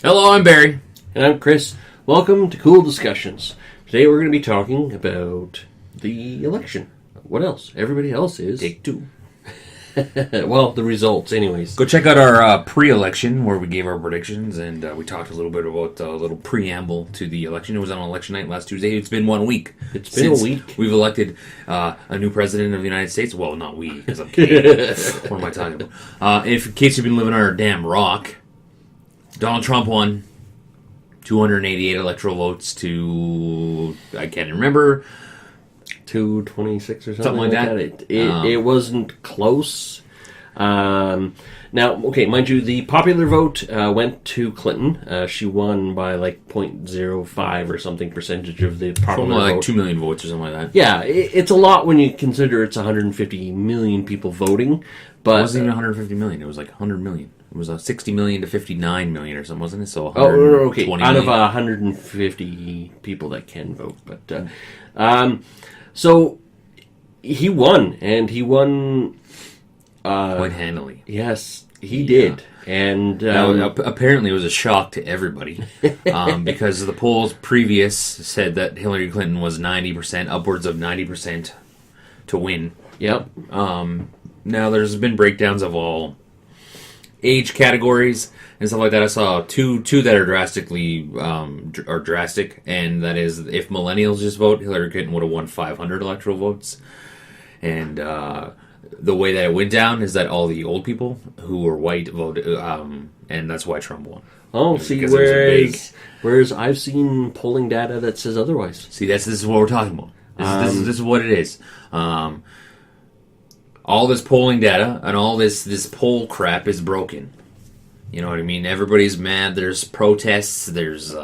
Hello, I'm Barry. And I'm Chris. Welcome to Coull Discussions. Today we're going to be talking about the election. What else? Everybody else is. Take two. Well, the results, anyways. Go check out our pre-election where we gave our predictions, and we talked a little bit about a little preamble to the election. It was on election night last Tuesday. It's been 1 week. It's been a week. We've elected a new president of the United States. Well, not we, because I'm Canadian. What am I talking about? In case you've been living under a damn rock, Donald Trump won 288 electoral votes to, I can't remember, 226 or something like that. It wasn't close. Now, okay, mind you, the popular vote went to Clinton. She won by like 0.05 or something percentage of the popular vote. Like 2 million votes or something like that. Yeah, it's a lot when you consider it's 150 million people voting. But It wasn't even 150 million. It was like 100 million. It was 60 million to 59 million or something, wasn't it? So okay. Out million. of 150 people that can vote, but so he won, and he won quite handily. Yes, he did, and now, apparently it was a shock to everybody because the polls previous said that Hillary Clinton was 90%, upwards of 90% to win. Yep. Now there's been breakdowns of all age categories and stuff like that. I saw two that are drastic, and that is if millennials just vote, Hillary Clinton would have won 500 electoral votes. And the way that it went down is that all the old people who were white voted, and that's why Trump won. Oh, see, whereas I've seen polling data that says otherwise. See, this is what we're talking about. This is what it is. All this polling data and all this poll crap is broken. You know what I mean? Everybody's mad. There's protests. There's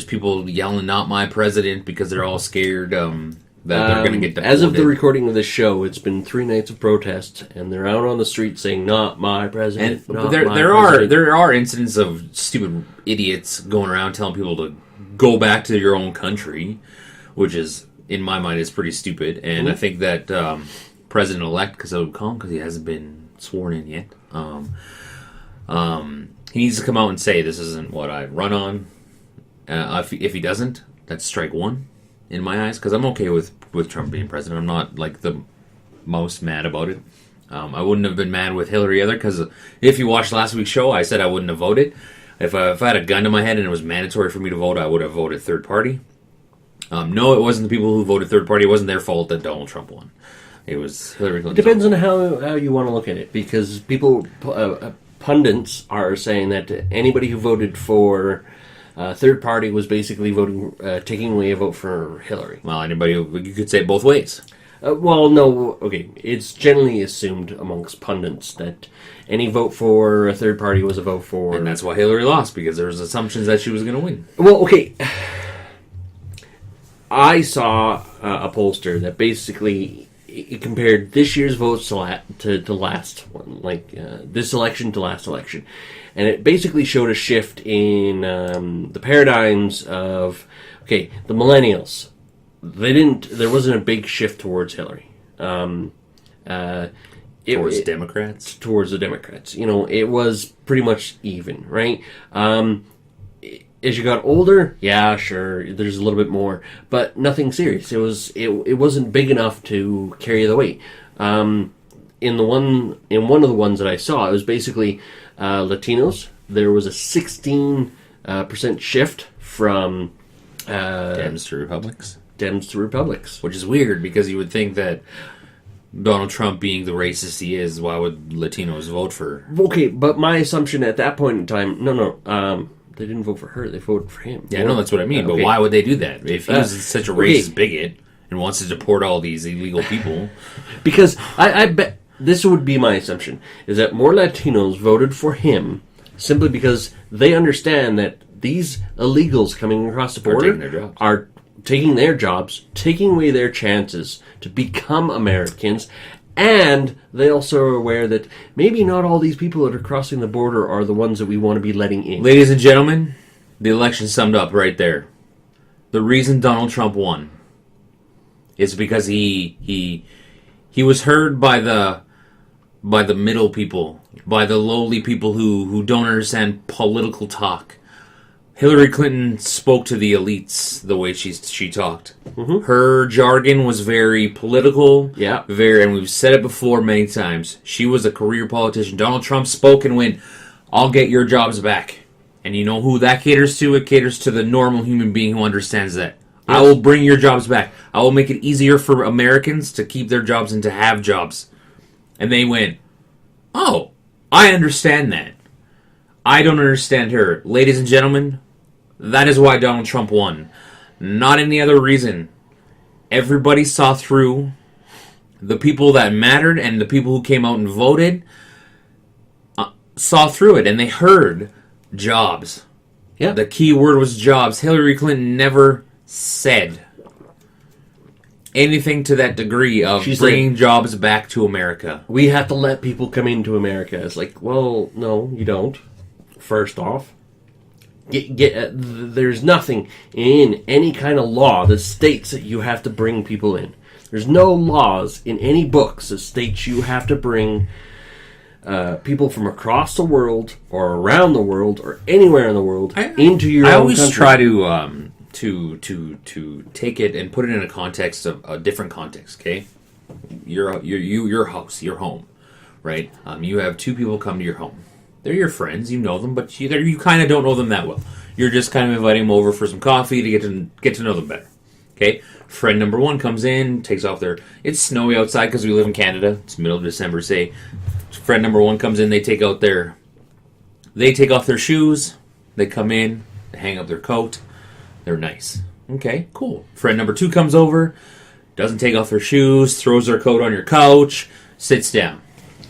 people yelling, "Not my president," because they're all scared that they're going to get deported. As of the recording of this show, it's been 3 nights of protests, and they're out on the street saying, "Not my president." And there are incidents of stupid idiots going around telling people to go back to your own country, which is, in my mind, is pretty stupid. And I think that President-elect, because I would call him, because he hasn't been sworn in yet, he needs to come out and say, this isn't what I run on. If he doesn't, that's strike one in my eyes, because I'm okay with Trump being president. I'm not like the most mad about it. I wouldn't have been mad with Hillary either, because if you watched last week's show, I said I wouldn't have voted. If I had a gun to my head and it was mandatory for me to vote, I would have voted third party. No, it wasn't the people who voted third party. It wasn't their fault that Donald Trump won. It was Hillary Clinton. It depends on how you want to look at it, because people, pundits are saying that anybody who voted for third party was basically voting, taking away a vote for Hillary. Well, you could say it both ways. Well, no, okay. It's generally assumed amongst pundits that any vote for a third party was a vote for... And that's why Hillary lost, because there was assumptions that she was going to win. Well, okay. I saw a pollster that basically... It compared this year's votes to last one, like this election to last election, and it basically showed a shift in the paradigms of the millennials. There wasn't a big shift towards Hillary. Towards Democrats. Towards the Democrats. You know, it was pretty much even, right? As you got older, yeah, sure, there's a little bit more, but nothing serious. It wasn't big enough to carry the weight. In one of the ones that I saw, it was basically Latinos. There was a 16% shift from Dems to Republicans. Dems to Republicans, which is weird, because you would think that Donald Trump being the racist he is, why would Latinos vote for? Okay, but my assumption at that point in time, they didn't vote for her. They voted for him. Yeah, I know, that's what I mean. But why would they do that? If he's such a racist bigot and wants to deport all these illegal people. Because I bet this would be my assumption, is that more Latinos voted for him simply because they understand that these illegals coming across the border are taking their jobs, taking away their chances to become Americans. And they also are aware that maybe not all these people that are crossing the border are the ones that we want to be letting in. Ladies and gentlemen, the election summed up right there. The reason Donald Trump won is because he was heard by the middle people, by the lowly people who don't understand political talk, Hillary Clinton spoke to the elites the way she talked. Mm-hmm. Her jargon was very political. Yeah. And we've said it before many times. She was a career politician. Donald Trump spoke and went, "I'll get your jobs back." And you know who that caters to? It caters to the normal human being who understands that. Yes. I will bring your jobs back. I will make it easier for Americans to keep their jobs and to have jobs. And they went, "Oh, I understand that. I don't understand her." Ladies and gentlemen, that is why Donald Trump won. Not any other reason. Everybody saw through. The people that mattered and the people who came out and voted saw through it. And they heard jobs. Yeah. The key word was jobs. Hillary Clinton never said anything to that degree of bringing jobs back to America. We have to let people come into America. It's like, well, no, you don't. First off, there's nothing in any kind of law that states that you have to bring people in. There's no laws in any books that states you have to bring people from across the world or around the world or anywhere in the world into your own country. I always try to take it and put it in a context of a different context. Okay, your house, your home, right? You have two people come to your home. They're your friends, you know them, but you kind of don't know them that well. You're just kind of inviting them over for some coffee to get to know them better. Okay, friend number one comes in, takes off their. It's snowy outside because we live in Canada. It's middle of December. Say, friend number one comes in. They take off their shoes. They come in, they hang up their coat. They're nice. Okay, cool. Friend number two comes over, doesn't take off their shoes, throws their coat on your couch, sits down.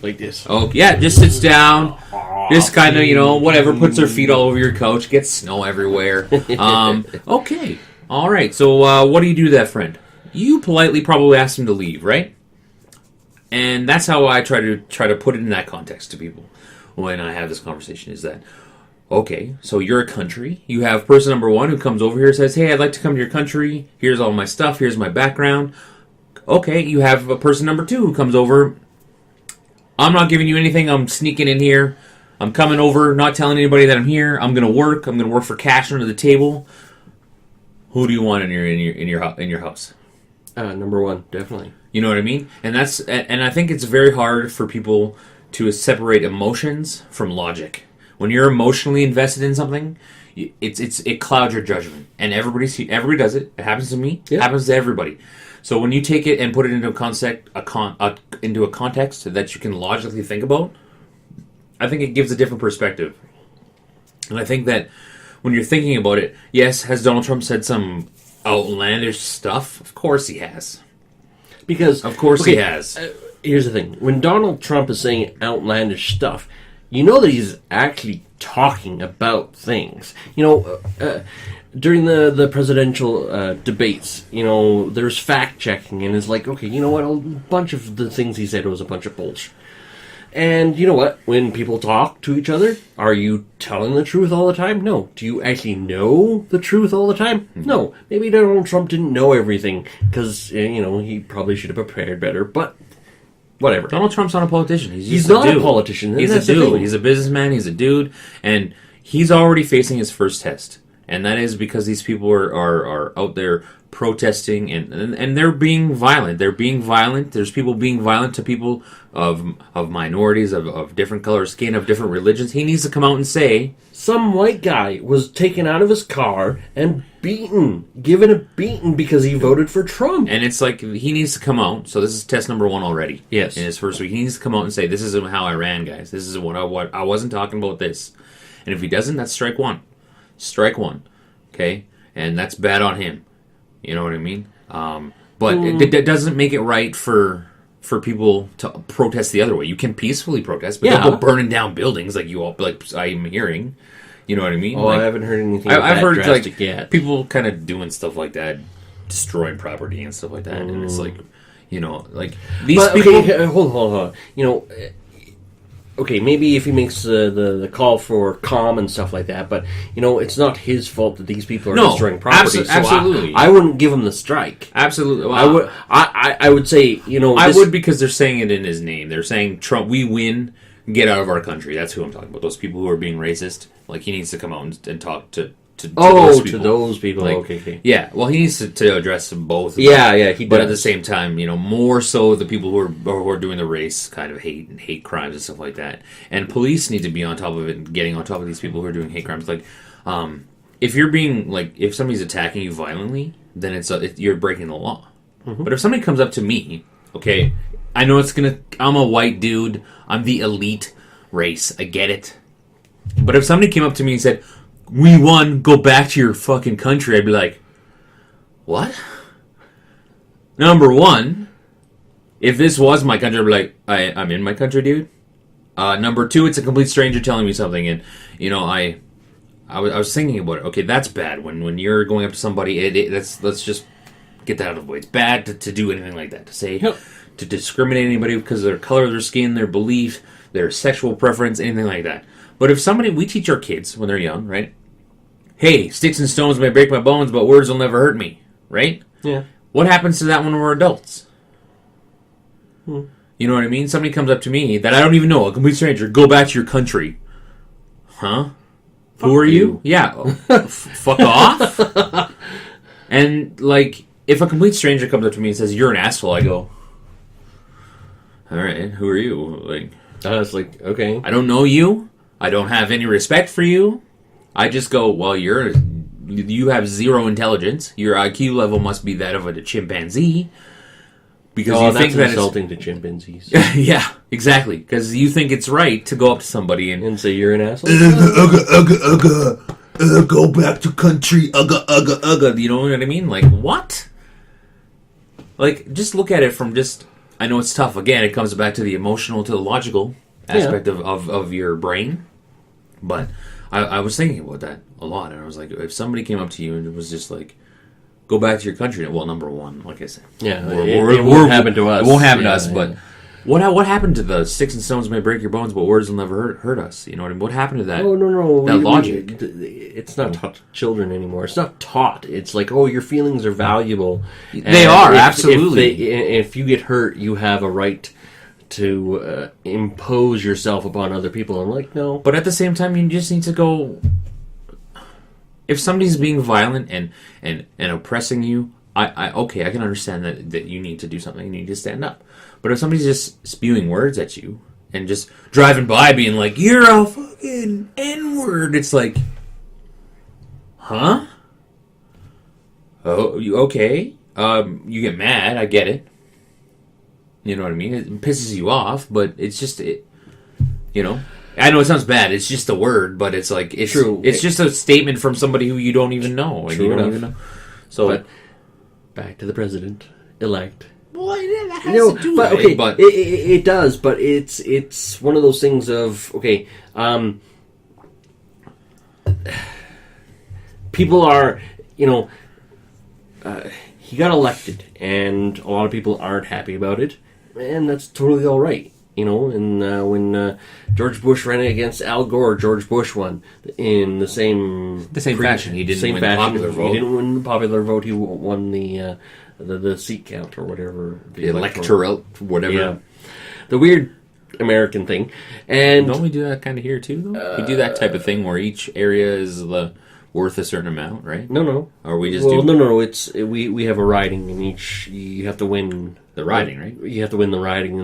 Like this. Oh, yeah, just sits down. Just kind of, whatever, puts their feet all over your couch, gets snow everywhere. Okay, all right. So what do you do to that friend? You politely probably ask them to leave, right? And that's how I try to put it in that context to people when I have this conversation is that, okay, so you're a country. You have person number one who comes over here and says, "Hey, I'd like to come to your country. Here's all my stuff. Here's my background." Okay, you have a person number two who comes over. "I'm not giving you anything. I'm sneaking in here. I'm coming over, not telling anybody that I'm here. I'm going to work. I'm going to work for cash under the table." Who do you want in your house? Number one, definitely. You know what I mean? And I think it's very hard for people to separate emotions from logic. When you're emotionally invested in something, it clouds your judgment. And everybody does it. It happens to me. Yeah. It happens to everybody. So when you take it and put it into into a context that you can logically think about, I think it gives a different perspective. And I think that when you're thinking about it, yes, has Donald Trump said some outlandish stuff? Of course he has. Because of course he has. Here's the thing. When Donald Trump is saying outlandish stuff, you know that he's actually talking about things. During the presidential debates, there's fact-checking, and it's like, okay, you know what, a bunch of the things he said was a bunch of bullshit. And you know what, when people talk to each other, are you telling the truth all the time? No. Do you actually know the truth all the time? Mm-hmm. No. Maybe Donald Trump didn't know everything, because, he probably should have prepared better, but whatever. Donald Trump's not a politician. He's not a politician. He's a dude. He's a businessman. He's a dude. And he's already facing his first test. And that is because these people are out there protesting and they're being violent. They're being violent. There's people being violent to people of minorities, of different color skin, of different religions. He needs to come out and say... Some white guy was taken out of his car and given a beating because he voted for Trump. And it's like, he needs to come out. So this is test number one already. Yes. In his first week. He needs to come out and say, this isn't how I ran, guys. This isn't what I wasn't talking about this. And if he doesn't, that's strike one. Strike one. Okay? And that's bad on him. You know what I mean? But it doesn't make it right for people to protest the other way. You can peacefully protest, but don't go burning down buildings like I'm hearing. You know what I mean? Oh, I haven't heard anything. I've heard drastic yet. People kind of doing stuff like that, destroying property and stuff like that, and it's like, these people. Okay, hold on. Okay, maybe if he makes the call for calm and stuff like that, but, it's not his fault that these people are destroying property. Absolutely. I wouldn't give him the strike. Absolutely. Well, I would say, I would, because they're saying it in his name. They're saying, Trump, we win, get out of our country. That's who I'm talking about. Those people who are being racist. Like, he needs to come out and talk to those people. To those people. Like, okay. Yeah, well, he needs to address both. Yeah, he does. But at the same time, more so the people who are doing the race kind of hate crimes and stuff like that. And police need to be on top of it and getting on top of these people who are doing hate crimes. Like, if you're being if somebody's attacking you violently, then you're breaking the law. Mm-hmm. But if somebody comes up to me, okay, I know I'm a white dude, I'm the elite race, I get it. But if somebody came up to me and said, "We won, go back to your fucking country," I'd be like, what? Number one, if this was my country, I'd be like, I'm in my country, dude. Number two, it's a complete stranger telling me something, and I was thinking about it. Okay, that's bad. When you're going up to somebody, let's just get that out of the way. It's bad to do anything like that. To discriminate anybody because of their color of their skin, their belief, their sexual preference, anything like that. But if we teach our kids when they're young, right? Hey, sticks and stones may break my bones, but words will never hurt me, right? Yeah. What happens to that when we're adults? You know what I mean? Somebody comes up to me that I don't even know, a complete stranger, "Go back to your country." Huh? Who are you? Yeah. Fuck off. And, if a complete stranger comes up to me and says, "You're an asshole," I go, all right, who are you? It's okay. I don't know you. I don't have any respect for you. I just go, well, you have zero intelligence. Your IQ level must be that of a chimpanzee. Because you think that's insulting to chimpanzees. Yeah, exactly. Because you think it's right to go up to somebody and say you're an asshole. Go back to country. You know what I mean? What? Just look at it from I know it's tough. Again, it comes back to the emotional, to the logical aspect of your brain. But I was thinking about that a lot, and I was like, if somebody came up to you and it was just go back to your country. Well, number one, like I said, it won't happen to us. It won't happen to us. But what happened to the sticks and stones may break your bones, but words will never hurt us? You know what I mean? What happened to that? Oh no, that logic. It's not taught to children anymore. It's not taught. It's your feelings are valuable. They are absolutely. If you get hurt, you have a right to impose yourself upon other people. I'm no. But at the same time, you just need to go. If somebody's being violent and oppressing you, I can understand that you need to do something. You need to stand up. But if somebody's just spewing words at you and just driving by being like, "You're a fucking N-word," it's huh? Oh, okay. You get mad. I get it. You know what I mean? It pisses you off, but it's just I know it sounds bad. It's just a word, but it's it's true. It's just a statement from somebody who you don't even know. True enough. Even know. So, but back to the president-elect. Well, that has to do but with okay, it. But it does. But it's one of those things of people are he got elected, and a lot of people aren't happy about it, and that's totally all right. And when George Bush ran against Al Gore, George Bush won in the same fashion. He didn't win the popular vote. He didn't win the popular vote. He won the seat count or whatever. The electoral, whatever. Yeah. The weird American thing. And don't we do that kind of here too, though? We do that type of thing where each area is worth a certain amount, right? No. Or we just No. It's we have a riding, and you have to win the riding, right? You have to win the riding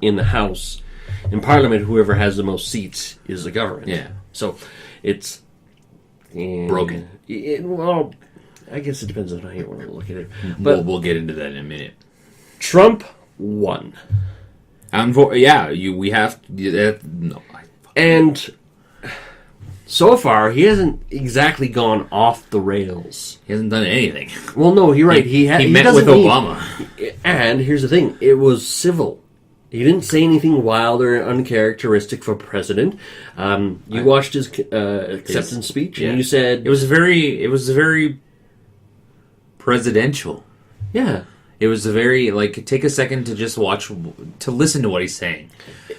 in the House. In Parliament, whoever has the most seats is the government. Yeah. So it's broken. Well, I guess it depends on how you want to look at it. But we'll get into that in a minute. Trump won. We have to. No. And so far, he hasn't exactly gone off the rails. He hasn't done anything. Well, no, you're right. He met with Obama. And here's the thing. It was civil. He didn't say anything wild or uncharacteristic for president. You watched his acceptance speech, and you said... It was very presidential. Yeah. It was a very, take a second to just to listen to what he's saying.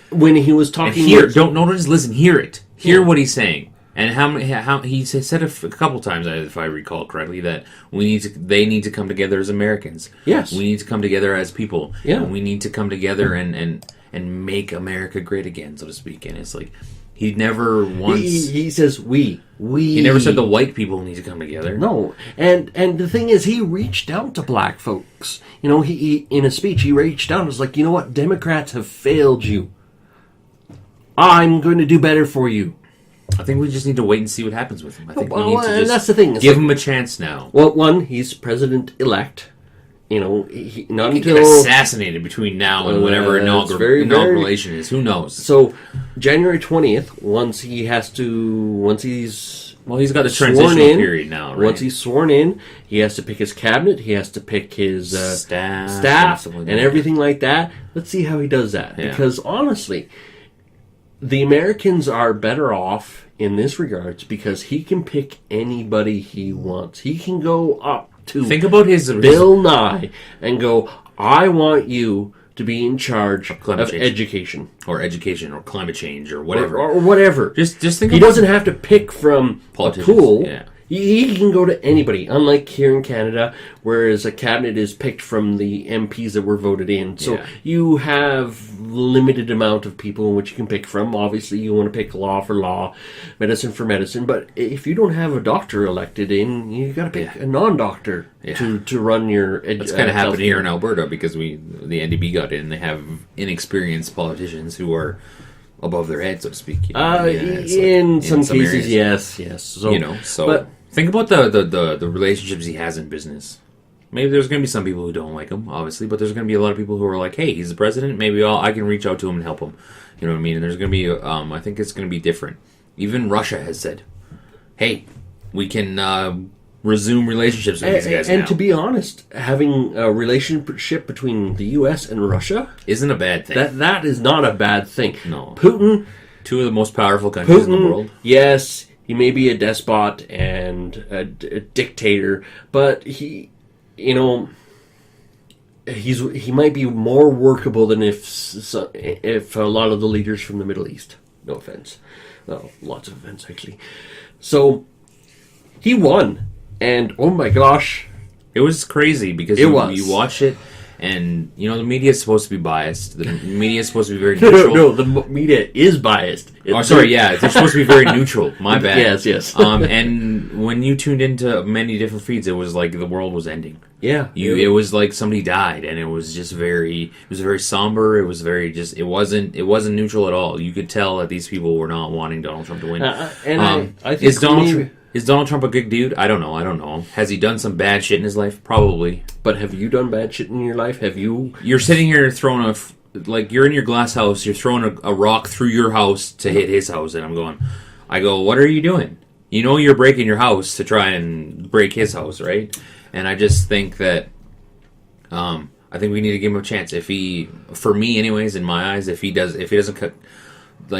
When he was talking... And don't just listen, hear it. Hear what he's saying. And how he said a couple times, if I recall correctly, that they need to come together as Americans. Yes, we need to come together as people. Yeah, and we need to come together and make America great again, so to speak. And it's He never once. He says we. He never said the white people need to come together. No, and the thing is, he reached out to black folks. You know, he in a speech he reached out and was like, you know what, Democrats have failed you. I'm going to do better for you. I think we just need to wait and see what happens with him. I think we Well, need to and just that's the thing. It's give like- him a chance now. Well, one, he's president-elect. You know, not He until get assassinated between now and whenever it's very, inauguration is. Who knows? So, January 20th, once he's Well, he's got the sworn transitional in, period now, right? Once he's sworn in, he has to pick his cabinet, he has to pick his staff and and everything like that. Let's see how he does that. Yeah. Because honestly, the Americans are better off in this regards because he can pick anybody he wants. He can go up to Think about his Bill Nye and go, I want you to be in charge of education. or climate change or whatever. Or whatever. Just think He about doesn't have to pick from a politicians. pool. Yeah. He can go to anybody, unlike here in Canada, whereas a cabinet is picked from the MPs that were voted in. So Yeah. you have limited amount of people in which you can pick from. Obviously, you want to pick law for law, medicine for medicine. But if you don't have a doctor elected in, you got to pick a non-doctor to run your. That's kind of happened here in Alberta because the NDP got in. They have inexperienced politicians who are above their head, so to speak. You know? In some cases, areas. yes. So, But think about the relationships he has in business. Maybe there's going to be some people who don't like him, obviously, but there's going to be a lot of people who are like, hey, he's the president, maybe I can reach out to him and help him. You know what I mean? And there's going to be, I think it's going to be different. Even Russia has said, hey, we can resume relationships with these guys and now. to be honest, having a relationship between the U.S. and Russia isn't a bad thing. That is not a bad thing. No. Putin, two of the most powerful countries in the world. Yes, he may be a despot and a dictator, but he might be more workable than if a lot of the leaders from the Middle East. No offense. Well, lots of offense, actually. So, he won. And, oh my gosh. It was crazy because you watch it, and, the media is supposed to be biased. The media is supposed to be very neutral. No, the media is biased. They're supposed to be very neutral. My bad. Yes. And when you tuned into many different feeds, it was like the world was ending. Yeah. It was like somebody died, and it was just very somber. It was very it wasn't neutral at all. You could tell that these people were not wanting Donald Trump to win. I think is Donald Trump a good dude? I don't know. Has he done some bad shit in his life? Probably. But have you done bad shit in your life? Have you? You're sitting here throwing you're in your glass house. You're throwing a rock through your house to hit his house, and I go, what are you doing? You're breaking your house to try and break his house, right? And I just think that, I think we need to give him a chance. For me, anyways, in my eyes, if he doesn't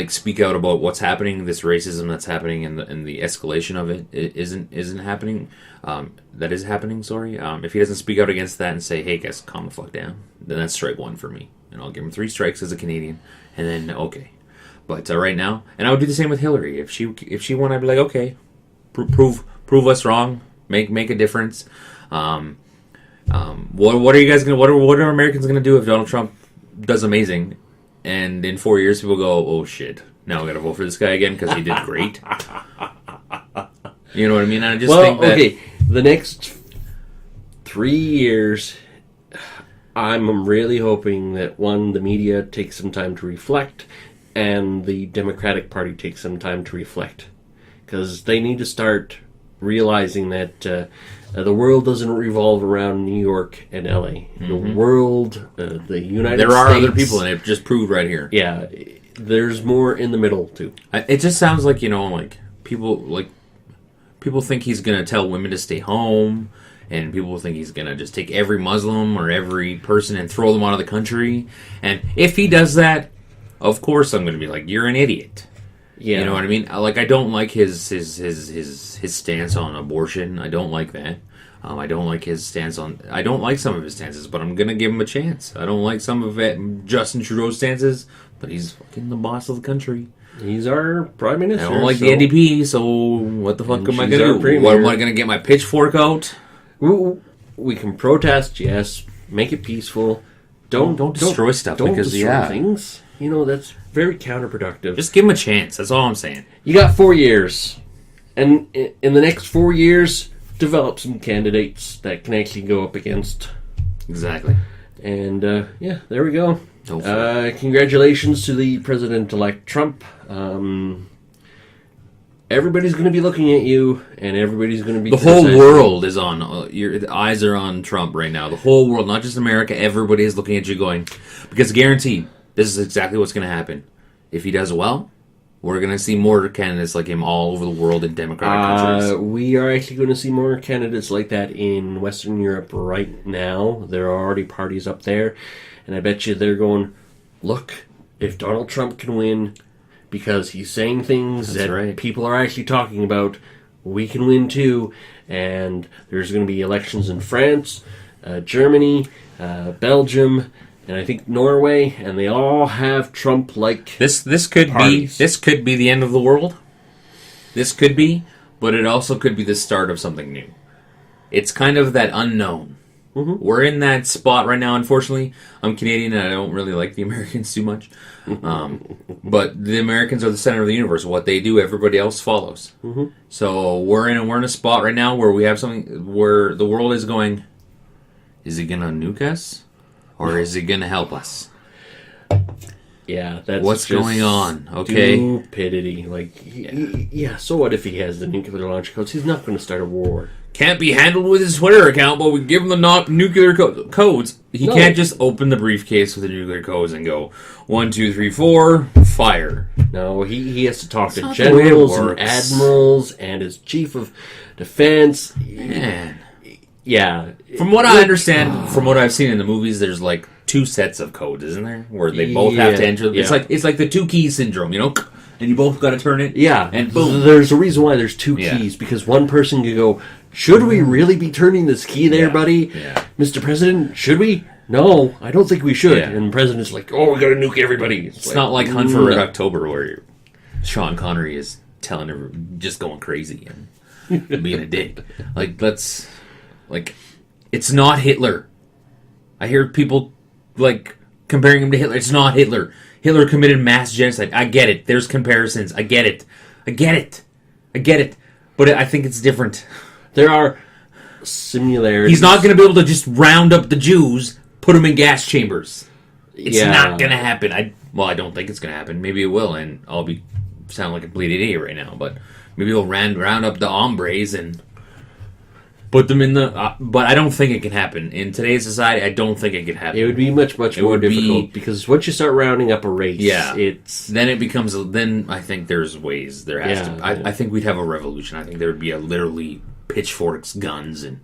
speak out about what's happening, this racism that's happening, and the escalation of it isn't happening. That is happening. Sorry. If he doesn't speak out against that and say, "Hey guys, calm the fuck down," then that's strike one for me, and I'll give him 3 strikes as a Canadian, and then okay. But right now, and I would do the same with Hillary. If she won, I'd be like, okay, prove us wrong, make a difference. What are you guys gonna? What are Americans gonna do if Donald Trump does amazing? And in 4 years, people go, oh, shit, now we got to vote for this guy again because he did great. You know what I mean? And I just think that... okay, the next 3 years, I'm really hoping that, one, the media takes some time to reflect, and the Democratic Party takes some time to reflect. Because they need to start realizing that the world doesn't revolve around New York and LA. The world, the United States... There are other people, and it just proved right here. Yeah, there's more in the middle, too. It just sounds like, people think he's going to tell women to stay home, and people think he's going to just take every Muslim or every person and throw them out of the country. And if he does that, of course I'm going to be like, you're an idiot. Yeah. You know what I mean? I don't like his stance on abortion. I don't like that. I don't like his stance on... I don't like some of his stances, but I'm going to give him a chance. I don't like some of Justin Trudeau's stances, but he's fucking the boss of the country. He's our prime minister. I don't like the NDP, so what the fuck am I going to do? What, am I going to get my pitchfork out? We can protest, yes. Make it peaceful. Don't destroy stuff don't because destroy things. that's very counterproductive. Just give him a chance. That's all I'm saying. You got 4 years. And in the next 4 years, develop some candidates that can actually go up against. Exactly. And, there we go. Congratulations to the President-elect Trump. Everybody's going to be looking at you, and everybody's going to be... The whole world is on... your eyes are on Trump right now. The whole world, not just America, everybody is looking at you going... Because guaranteed, this is exactly what's going to happen. If he does well, we're going to see more candidates like him all over the world in democratic countries. We are actually going to see more candidates like that in Western Europe right now. There are already parties up there, and I bet you they're going, look, if Donald Trump can win... Because he's saying things that people are actually talking about. We can win too. And there's going to be elections in France, Germany, Belgium, and I think Norway. And they all have Trump-like This could parties. be the end of the world. This could be, but it also could be the start of something new. It's kind of that unknown. Mm-hmm. We're in that spot right now, unfortunately. I'm Canadian and I don't really like the Americans too much. But the Americans are the center of the universe. What they do, everybody else follows. Mm-hmm. So we're in a spot right now where we have something where the world is going, is he going to nuke us? Or is he going to help us? Yeah, that's what's going on. Okay, stupidity. So what if he has the nuclear launch codes? He's not going to start a war. Can't be handled with his Twitter account, but we give him the nuclear codes. He can't just open the briefcase with the nuclear codes and go 1, 2, 3, 4, fire. No, he has to talk to generals and admirals and his chief of defense. Man, yeah. From what I understand, from what I've seen in the movies, there's like 2 sets of codes, isn't there? Where they both have to enter. Yeah. It's like the 2 keys syndrome, and you both got to turn it. Yeah, and boom. There's a reason why there's 2 keys, because one person could go, should we really be turning this key there, buddy? Yeah. Mr. President, should we? No, I don't think we should. Yeah. And the president's like, we got to nuke everybody. It's not like Hunt for Red October where Sean Connery is telling her, just going crazy and being a dick. It's not Hitler. I hear people, comparing him to Hitler. It's not Hitler. Hitler committed mass genocide. I get it. There's comparisons. I get it. But I think it's different. There are similarities. He's not going to be able to just round up the Jews, put them in gas chambers. It's not going to happen. I don't think it's going to happen. Maybe it will, and I'll sound like a complete idiot right now. But maybe he'll round up the hombres and put them in the... but I don't think it can happen. In today's society, I don't think it can happen. It would be much more difficult, because once you start rounding up a race, then it becomes... Then I think there's ways. There has to... I think we'd have a revolution. I think there would be literally pitchforks, guns, and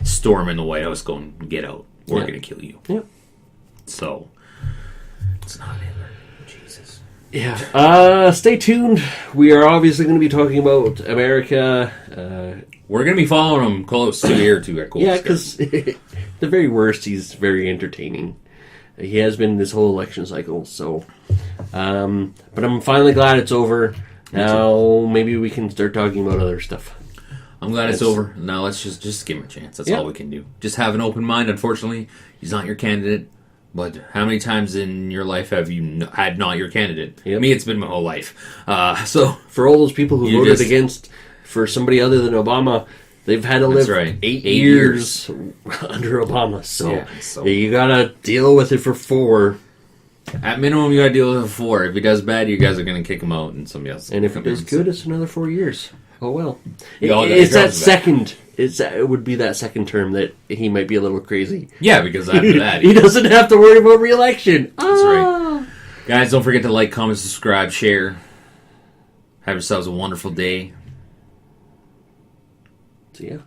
storm in the White House going, get out. We're going to kill you. Yeah. So, it's not Hitler. Jesus. Yeah. Stay tuned. We are obviously going to be talking about America. We're going to be following him close to here, too, at Coull. Yeah, because the very worst, he's very entertaining. He has been this whole election cycle, so... but I'm finally glad it's over. Now, maybe we can start talking about other stuff. I'm glad it's over. Now let's just give him a chance. That's all we can do. Just have an open mind. Unfortunately, he's not your candidate. But how many times in your life have you had not your candidate? Yep. Me, it's been my whole life. So for all those people who voted against for somebody other than Obama, they've had to live 8 years under Obama. So you gotta deal with it for 4. At minimum, you gotta deal with it for 4. If he does bad, you guys are gonna kick him out, and somebody else. And if he does good, it's another 4 years. Oh well. It's that second. It would be that second term that he might be a little crazy. Yeah, because after that... he doesn't have to worry about re-election. That's right. Guys, don't forget to like, comment, subscribe, share. Have yourselves a wonderful day. See ya.